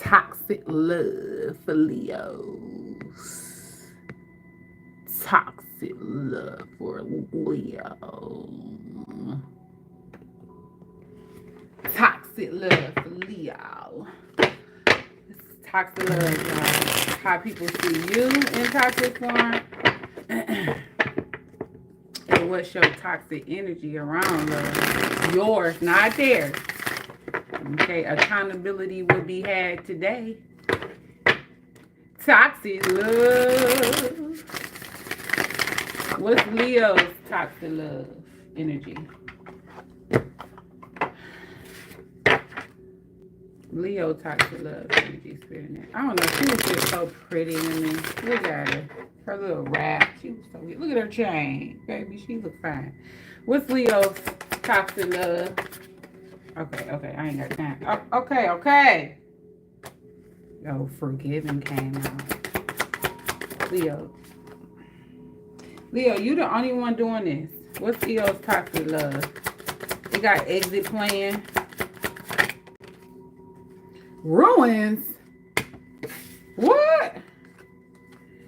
Toxic love for Leos. Toxic love for Leo. Toxic love for Leo. Toxic love, y'all. How people see you in toxic form. And what's your toxic energy around love? Yours, not theirs. Okay, accountability will be had today. Toxic love. What's Leo's toxic love energy? Leo toxic love energy spirit. I don't know. She was just so pretty to me. Look at her. Her little wrap. She was so good. Look at her chain. Baby, she look fine. What's Leo's toxic love? Okay. I ain't got time. Oh, okay. Oh, forgiving came out. Leo, you the only one doing this. What's Leo's toxic love? They got exit plan. Ruins? What?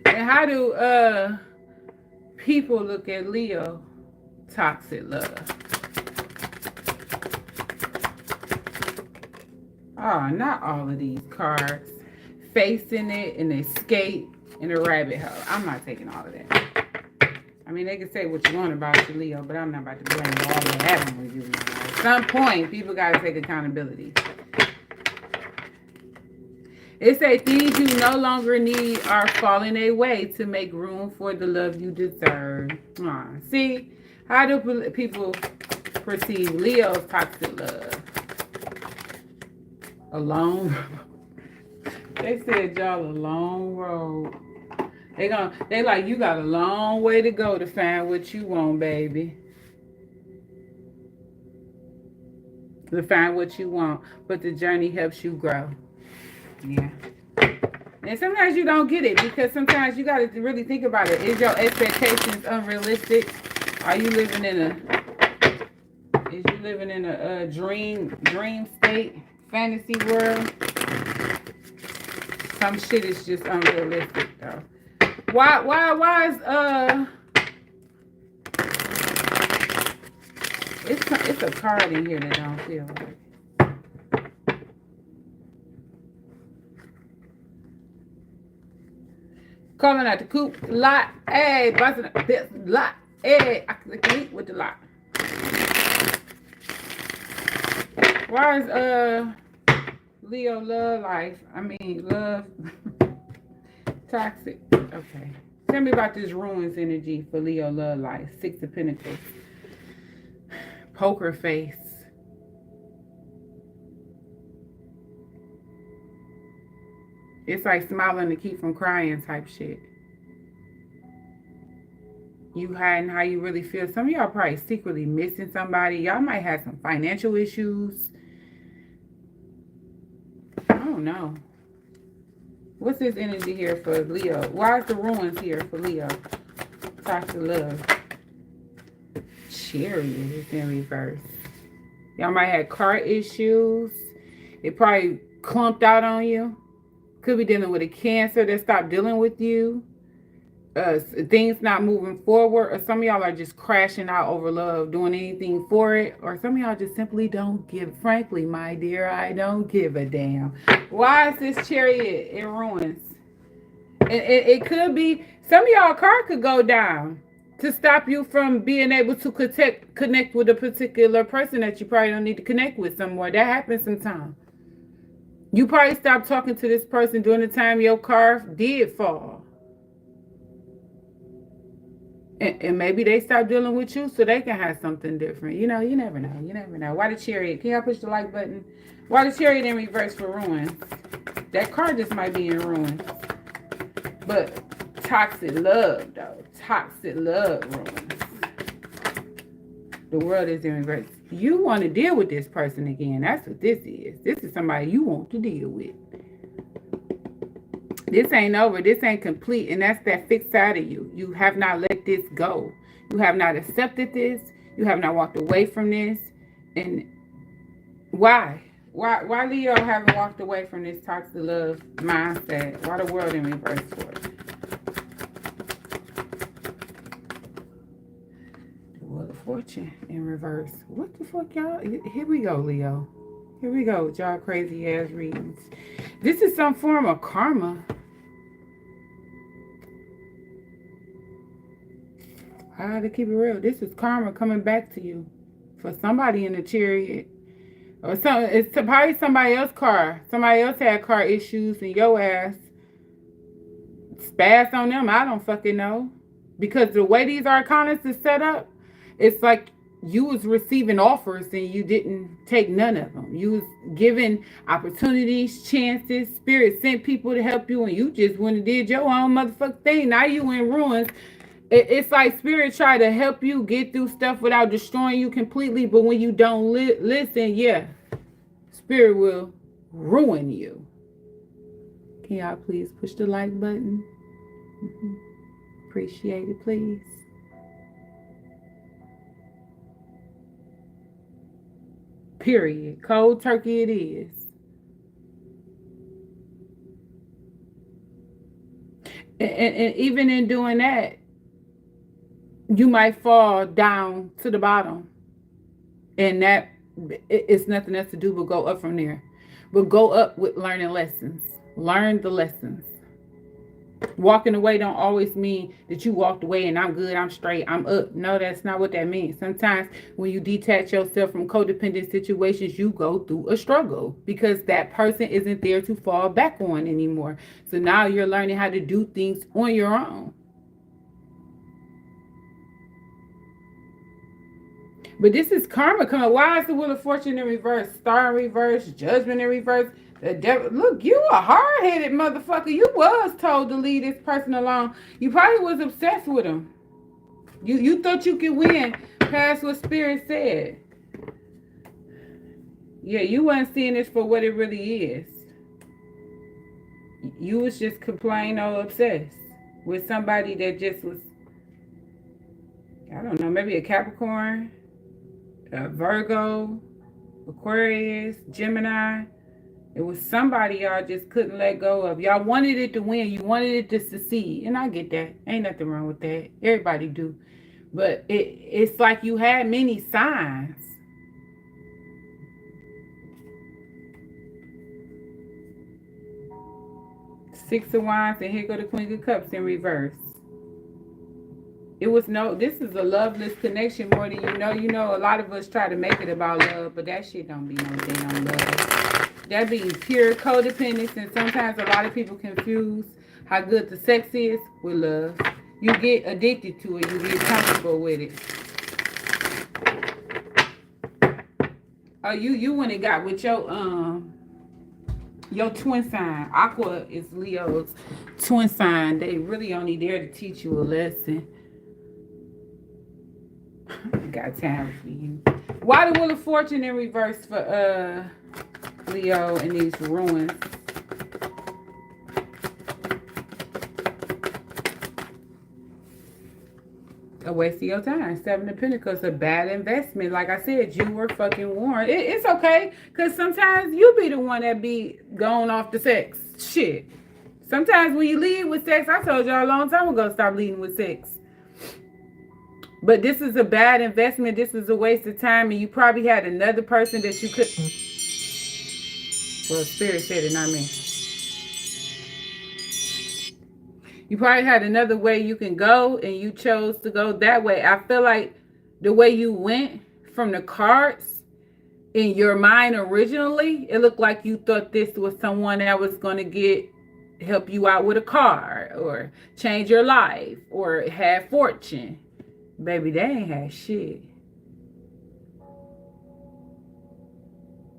And how do people look at Leo toxic love? Oh, not all of these cards. Facing it, and escape, and a rabbit hole. I'm not taking all of that. I mean, they can say what you want about you, Leo, but I'm not about to blame all of that on you. At some point, people got to take accountability. It say things you no longer need are falling away to make room for the love you deserve. See, how do people perceive Leo's toxic love? Alone. They said y'all a long road. They like you got a long way to go to find what you want, baby. To find what you want, but the journey helps you grow. Yeah. And sometimes you don't get it because sometimes you got to really think about it. Is your expectations unrealistic? Are you living in a dream state, fantasy world? Some shit is just unrealistic though. Why is it's a card in here that don't feel right. Coming out the coop lot, hey, busting up this lot, hey, I can eat with the lot. Why is Leo love life? I mean love toxic. Okay. Tell me about this ruins energy for Leo love life. 6 of Pentacles. Poker face. It's like smiling to keep from crying type shit. You hiding how you really feel. Some of y'all probably secretly missing somebody. Y'all might have some financial issues. I don't know. What's this energy here for Leo? Why is the ruins here for Leo? Toxic love. Chariot is in reverse. Y'all might have car issues. It probably clumped out on you. Could be dealing with a cancer that stopped dealing with you. Things not moving forward. Or some of y'all are just crashing out over love, doing anything for it. Or some of y'all just simply don't give. Frankly, my dear, I don't give a damn. Why is this chariot in ruins? It could be, some of y'all car could go down to stop you from being able to connect with a particular person that you probably don't need to connect with some more. That happens sometimes. You probably stopped talking to this person during the time your car did fall. And maybe they stop dealing with you so they can have something different. You know, you never know. You never know. Why the chariot? Can y'all push the like button? Why the chariot in reverse for ruins? That car just might be in ruins. But toxic love, though. Toxic love ruins. The world is in reverse. You want to deal with this person again. That's what this is. This is somebody you want to deal with. This ain't over. This ain't complete. And that's that fixed side of you. You have not let this go. You have not accepted this. You have not walked away from this. And why? Why Leo haven't walked away from this toxic love mindset? Why the world in reverse for it? The Wheel of Fortune in reverse. What the fuck, y'all? Here we go, Leo. Here we go with y'all crazy ass readings. This is some form of karma. I had to keep it real. This is karma coming back to you for somebody in the chariot. Or some, it's probably somebody else's car. Somebody else had car issues and your ass spazzed on them. I don't fucking know. Because the way these arcanas is set up, it's like you was receiving offers and you didn't take none of them. You was given opportunities, chances. Spirit sent people to help you and you just went and did your own motherfucking thing. Now you in ruins. It's like spirit try to help you get through stuff without destroying you completely. But when you don't listen, yeah, spirit will ruin you. Can y'all please push the like button? Appreciate it, please. Period. Cold turkey it is. And even in doing that, you might fall down to the bottom. And that it's nothing else to do but go up from there. But go up with learning lessons. Learn the lessons. Walking away don't always mean that you walked away and I'm good, I'm straight, I'm up. No, that's not what that means. Sometimes when you detach yourself from codependent situations, you go through a struggle because that person isn't there to fall back on anymore. So now you're learning how to do things on your own. But this is karma coming. Why is the Wheel of Fortune in reverse? Star in reverse, Judgment in reverse. The devil. Look, you a hard-headed motherfucker. You was told to leave this person alone. You probably was obsessed with him. You thought you could win past what spirit said. Yeah, you weren't seeing this for what it really is. You was just complaining or obsessed with somebody that just was, I don't know, maybe a Capricorn, a Virgo, Aquarius, Gemini. It was somebody y'all just couldn't let go of. Y'all wanted it to win. You wanted it to succeed. And I get that. Ain't nothing wrong with that. Everybody do. But it's like you had many signs. Six of Wands and here go the Queen of Cups in reverse. It was this is a loveless connection more than you know. You know, a lot of us try to make it about love, but that shit don't be no damn love. That be pure codependence, and sometimes a lot of people confuse how good the sex is with love. You get addicted to it. You get comfortable with it. Oh, you went and got with your twin sign. Aqua is Leo's twin sign. They really only there to teach you a lesson. I got time for you. Why the Wheel of Fortune in reverse for Leo in these ruins? A waste of your time. Seven of Pentacles, a bad investment. Like I said, you were fucking warned. It's okay, because sometimes you be the one that be going off the sex. Shit. Sometimes when you lead with sex, I told y'all a long time ago, stop leading with sex. But this is a bad investment. This is a waste of time. And you probably had another person that you could... Well, Spirit said it, not me. You probably had another way you can go, and you chose to go that way. I feel like the way you went from the cards in your mind originally, it looked like you thought this was someone that was going to help you out with a car or change your life or have fortune. Baby, they ain't had shit.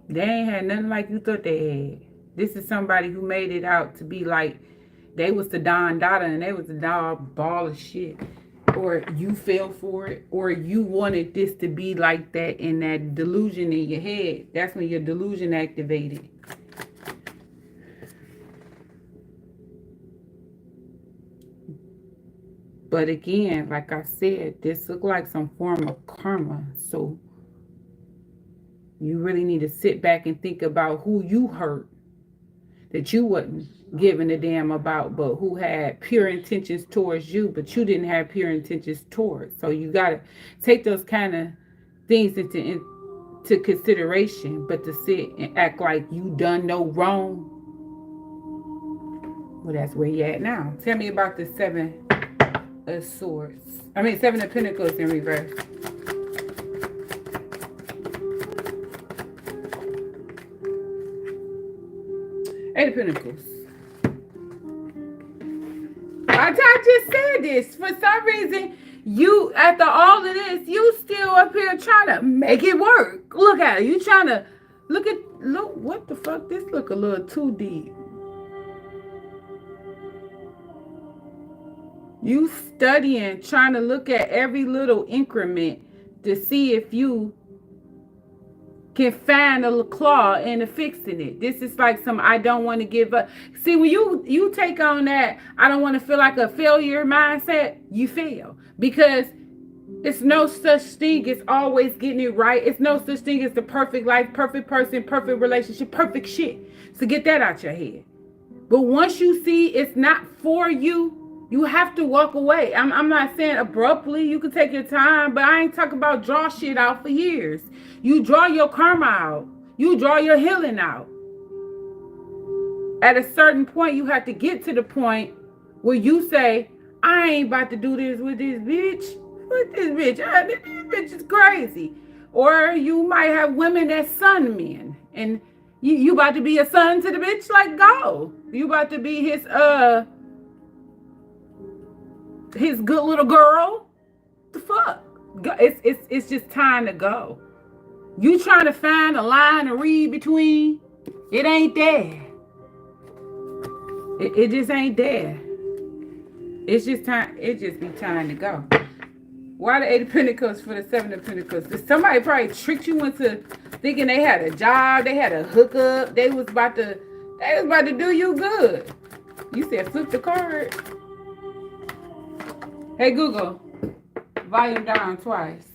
They ain't had nothing like you thought they had. This is somebody who made it out to be like they was the Don Dada and they was the dog ball of shit. Or you fell for it, or you wanted this to be like that in that delusion in your head. That's when your delusion activated. But again, like I said, this looked like some form of karma. So You really need to sit back and think about who you hurt that you wasn't giving a damn about, but who had pure intentions towards you, but you didn't have pure intentions towards. So you got to take those kind of things into consideration. But to sit and act like you done no wrong, well, that's where you at now. Tell me about the Seven of Swords. Seven of Pentacles in reverse. Eight of Pentacles. I just said this. For some reason, you, after all of this, you still up here trying to make it work. Look at it. You trying to look, what the fuck? This look a little too deep. You studying, trying to look at every little increment to see if you can find a claw in fixing it. This is like some I don't want to give up. See, when you take on that I don't want to feel like a failure mindset, you fail. Because it's no such thing as always getting it right. It's no such thing as the perfect life, perfect person, perfect relationship, perfect shit. So get that out your head. But once you see it's not for you, you have to walk away. I'm not saying abruptly. You can take your time, but I ain't talking about draw shit out for years. You draw your karma out. You draw your healing out. At a certain point, you have to get to the point where you say, I ain't about to do this with this bitch. With this bitch. This bitch is crazy. Or you might have women that son men. And you about to be a son to the bitch? Like, go. You about to be his good little girl? The fuck? It's just time to go. You trying to find a line to read between? It ain't there. It just ain't there. It's just time. It just be time to go. Why the Eight of Pentacles for the Seven of Pentacles? Somebody probably tricked you into thinking they had a job, they had a hookup, they was about to do you good. You said flip the card. Hey Google, volume down twice.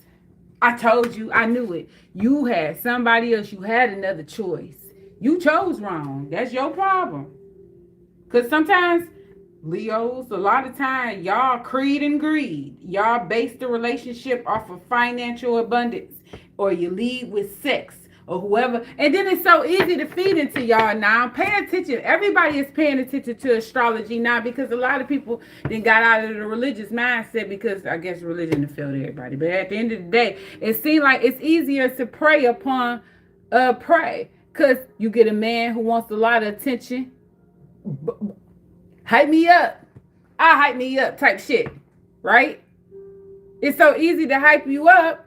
I told you, I knew it. You had somebody else, you had another choice. You chose wrong. That's your problem. Because sometimes, Leos, a lot of time, y'all creed and greed. Y'all base the relationship off of financial abundance. Or you lead with sex. Or whoever. And then it's so easy to feed into y'all now. Pay attention. Everybody is paying attention to astrology now. Because a lot of people then got out of the religious mindset. Because I guess religion has failed everybody. But at the end of the day, it seems like it's easier to prey upon prey. Because you get a man who wants a lot of attention. Hype me up. I hype me up type shit. Right? It's so easy to hype you up.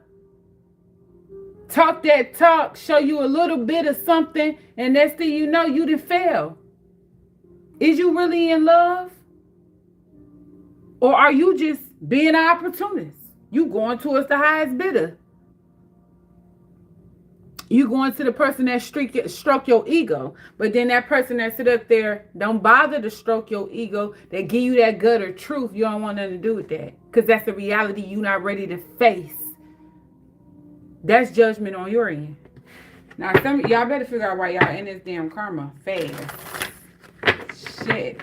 Talk that talk, show you a little bit of something, and next thing you know, you done fail. Is you really in love? Or are you just being an opportunist? You going towards the highest bidder. You going to the person that stroke your ego. But then that person that sit up there, don't bother to stroke your ego. They give you that gutter truth. You don't want nothing to do with that. Because that's a reality you're not ready to face. That's judgment on your end. Now, some y'all better figure out why y'all in this damn karma fast. Shit.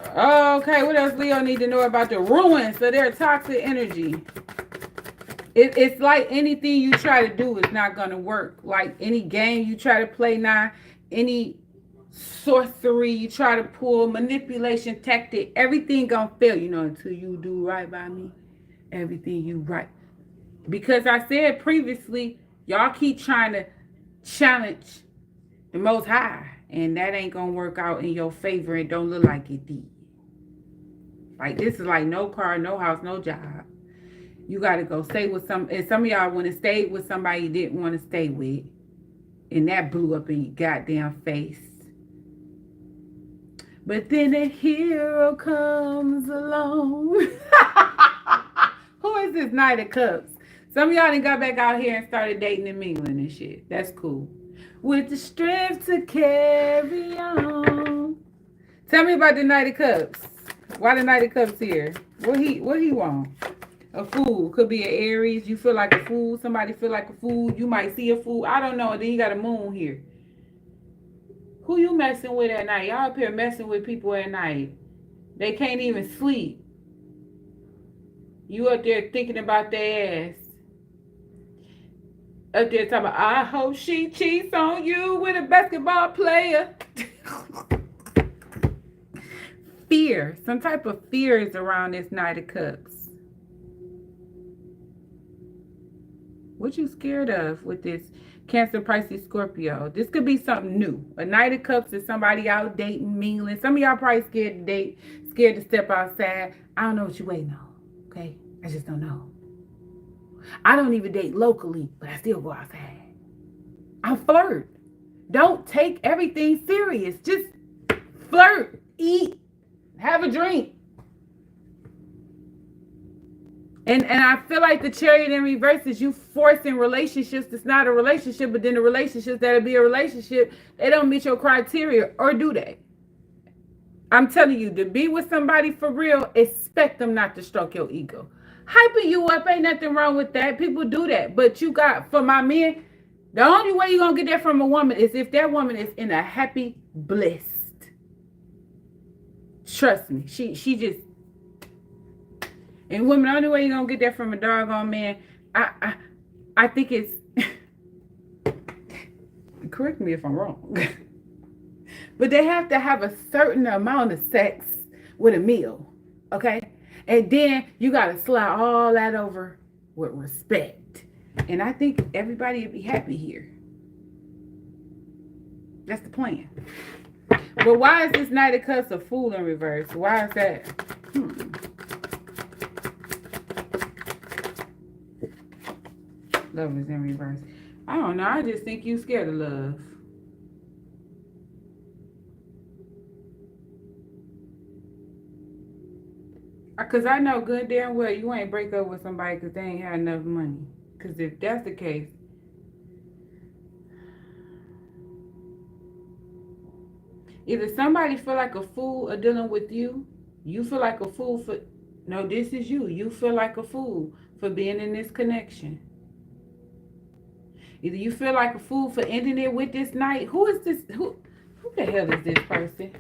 Okay, what else Leo need to know about the ruins of their toxic energy? It's like anything you try to do is not going to work. Like any game you try to play now, any sorcery you try to pull, manipulation tactic, everything going to fail, until you do right by me. Everything you right. Because I said previously, y'all keep trying to challenge the Most High. And that ain't going to work out in your favor. It don't look like it did. Like this is like no car, no house, no job. You got to go stay with and some of y'all want to stay with somebody you didn't want to stay with. And that blew up in your goddamn face. But then a hero comes along. Who is this Knight of Cups? Some of y'all done got back out here and started dating and mingling and shit. That's cool. With the strength to carry on. Tell me about the Knight of Cups. Why the Knight of Cups here? What he want? A fool. Could be an Aries. You feel like a fool. Somebody feel like a fool. You might see a fool. I don't know. And then you got a moon here. Who you messing with at night? Y'all up here messing with people at night. They can't even sleep. You up there thinking about their ass. Up there talking about, I hope she cheats on you with a basketball player. Fear. Some type of fear is around this Knight of Cups. What you scared of with this Cancer, Pisces, Scorpio? This could be something new. A Knight of Cups is somebody out dating, mingling. Some of y'all probably scared to date, scared to step outside. I don't know what you're waiting on, okay? I just don't know. I don't even date locally, but I still go outside. I flirt. Don't take everything serious. Just flirt, eat, have a drink. And I feel like the Chariot in reverse is you forcing relationships that's not a relationship, but then the relationships that'll be a relationship, they don't meet your criteria, or do they? I'm telling you, to be with somebody for real, expect them not to stroke your ego. Hyping you up, ain't nothing wrong with that. People do that. But you got, for my men, the only way you're going to get that from a woman is if that woman is in a happy, blessed. Trust me. She just, and women, the only way you're going to get that from a doggone man, I think it's, correct me if I'm wrong, but they have to have a certain amount of sex with a meal, okay? And then you got to slide all that over with respect. And I think everybody would be happy here. That's the plan. But why is this Knight of Cups a fool in reverse? Why is that? Love is in reverse. I don't know. I just think you scared of love. Because I know good damn well you ain't break up with somebody because they ain't had enough money. Because if that's the case, either somebody feel like a fool or dealing with you, you feel like a fool for, no, this is you. You feel like a fool for being in this connection. Either you feel like a fool for ending it with this night. Who is this? Who the hell is this person?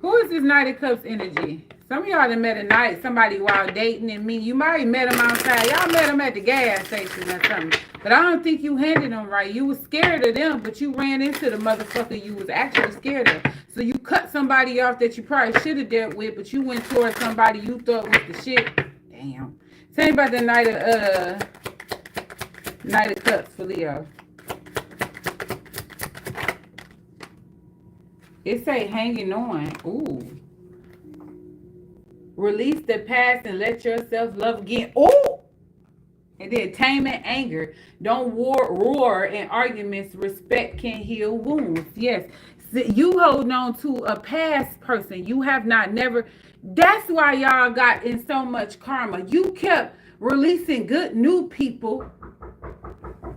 Who is this Knight of Cups energy? Some of y'all done met a night, somebody while dating and me. You might have met him outside. Y'all met him at the gas station or something. But I don't think you handled them right. You was scared of them, but you ran into the motherfucker you was actually scared of. So you cut somebody off that you probably should have dealt with, but you went towards somebody you thought was the shit. Damn. Tell me about the Knight of Cups for Leo. It say hanging on. Ooh. Release the past and let yourself love again. Ooh. And then tame and anger. Don't roar in arguments. Respect can heal wounds. Yes. You holding on to a past person. You have not never. That's why y'all got in so much karma. You kept releasing good new people.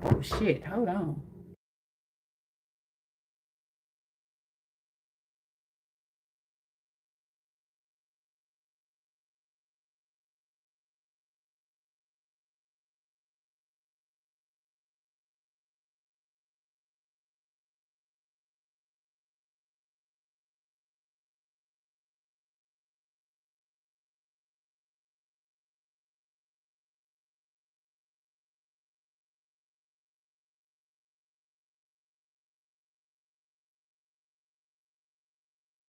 Oh shit. Hold on.